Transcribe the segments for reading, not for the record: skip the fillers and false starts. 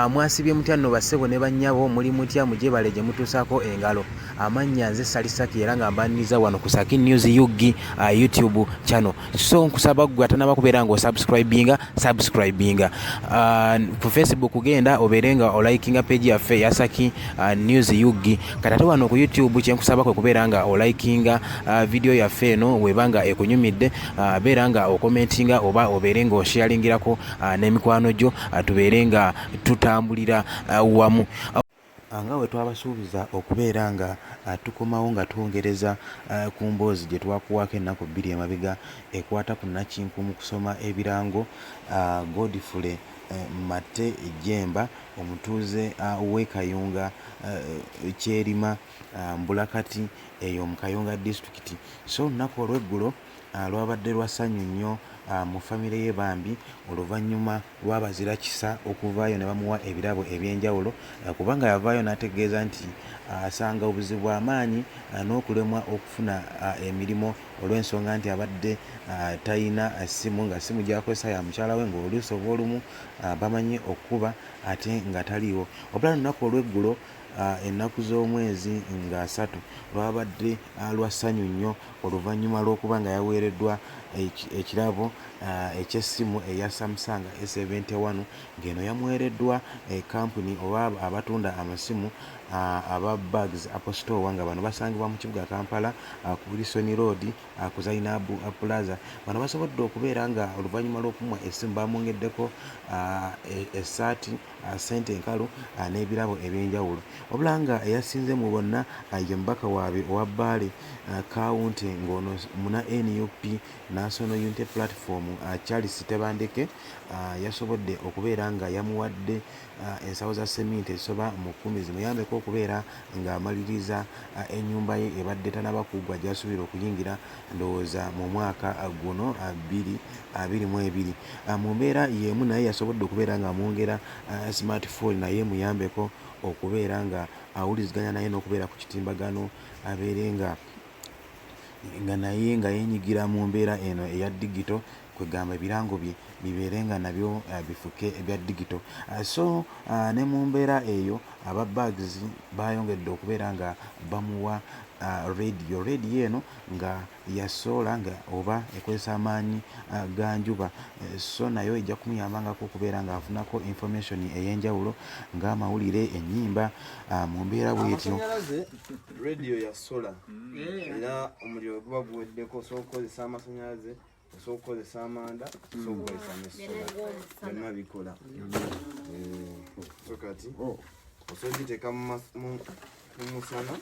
Mwasibye mutya nno bassebo ne bannyabo muli mutya mujebale gye mutuusaako engalo. Amannya nze Sali Saki era nga mbaniriza wano ku Saki News UG YouTube channel. So nkusaba ggwe atanaba kubeera ng'osubscribinga ku Facebook genda obeere nga olikinga page yaffe ya Saki News UG. Kati ate wano ku YouTube kye nkusaba kwe kubeera nga olikinga video yaffe eno weba nga ekunyumidde, beera nga okomentinga oba obeere nga osharingirako n'emikwano gyo tubeere nga tutambulira wamu. Nga bwe twabasuubiza okubeera nga tukomawo nga twongereza ku mboozi gye twakuwaako ennaku bbiri emabega ekwata ku Nakinku mu kusoma ebirango, Godfrey Mate Jemba omutuuze w'e Kayunga Kyerima Mbulakati eyo mu Kayunga District. So olunaku olw'eggulo lwabadde lwa ssanyu nnyo mu famire ye bambi oluvannyuma lw'abazira kisa okuvaayo ne bamuwa ebirabo eby'enjawulo kubanga yavaayo n'ategeeza nti asanga obuzibu bw'amaanyi n'okulemwa okufuna emirimu olw'ensonga nti abadde talina ssimu, nga ssimu gy'akozesa ya mukyala we ng'oluusi oba olumu bamanyi okukuba ate nga taliiwo. Wabula lunaku olw'eggulo ennaku z'omwezi nga 3 lwabadde lwa ssanyu nnyo oluvannyuma lw'okuba nga yaweereddwa ekirabo eky'essimu eya Samsung A71 ng'eno yamuweereddwa kampuni oba abatunda amasimu aba Bugs Apple Store nga bano basangibwa mu kibuga Kampala ku Wilson Road ku Zainab Plaza. Bano basobodde okubeera nga oluvannyuma lw'okumuwa essimu bamwongeddeko essaati, ssente enkalu n'ebirabo eby'enjawulo. Wabula nga eyasinze mu bonna ye mubaka waabwe owa Bbaale Kawunti ng'ono muna NUP National Unity Platform Charles Tebandeke yasobodde okubeera nga yamuwadde ensawo za seminti ezisoba mu 10 zimuyambeko okubeera ng'amaliriza ennyumba ye ebadde tanaba kuggwa gy'asuubira okuyingira ndowooza mu mwaka guno 2022. Mu mbeera y'emu naye yasobodde okubeera ng'amwongera smartphone naye muyambeko okubeera nga awuliziganya naye n'okubeera ku kitimbagano abeere nga naye nga yenyigira mu mbeera eno eya digito kwegamba ebirango bye bibeere nga nabyo bifuke ebya digito. So ne mu mbeera eyo aba Bugs bayongedde okubeera nga bamuwa radio eno nga yasola nga oba ekozesa amaanyi ga njuba, so nayo ejja kumuyambangako okubeera nga afunako information ey'enjawulo ng'amawulire, ennyimba mu mbeera bw'etyo. Radio ya sola era omuliro guba guweddeko, osobola okukozesa amasannyalaze, osobola okukozesa amanda, osobola okukozesa n'essola, byonna bikola. So kati osobola okugiteeka mu musana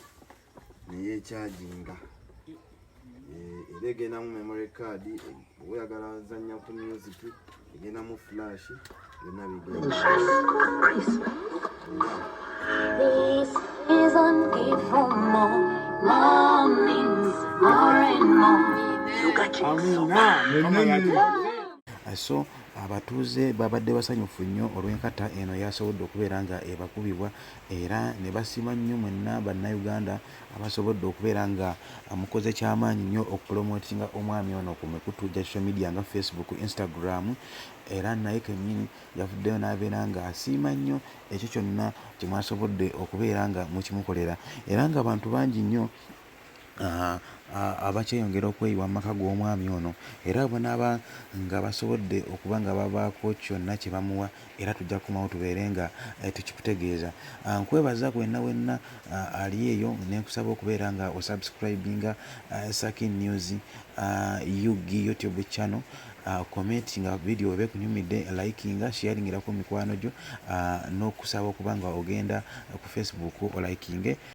neyeekyaginga, era egenda mu memory card, oyagala zanya ku music egenda mu flash, byonna bigenda. This is a need for more mornings, more and more. So abatuuze babadde basanyufu nnyo olw'enkata eno yasobodde okubeera nga ebakubibwa era ne basiima nnyo mwenna bannayuganda abasobodde okubeera nga mukoze kyamaanyi nnyo okupromotinga omwami ono ku mikutu gya social media nga Facebook, Instagram, era naye kennyini yavuddeyo n'abeera nga asiima nnyo ekyo kyonna kye mwasobodde okubeera nga mukimukolera era nga abantu bangi nnyo abakyeyongera okweyiwa mu maka g'omwami ono era banaaba nga basobodde okuba nga babaako kyonna kye bamuwa era tujja kukomawo tubeere nga tukikutegeeza. Nkwebaza wenna ali eyo nenkusaba okubeera nga osubscribinga Saki News UG YouTube channel, commentinga video oba ekunyumidde, likinga, sharingirako mikwano gyo, n'okusaba okuba nga ogenda ku Facebook olikinge.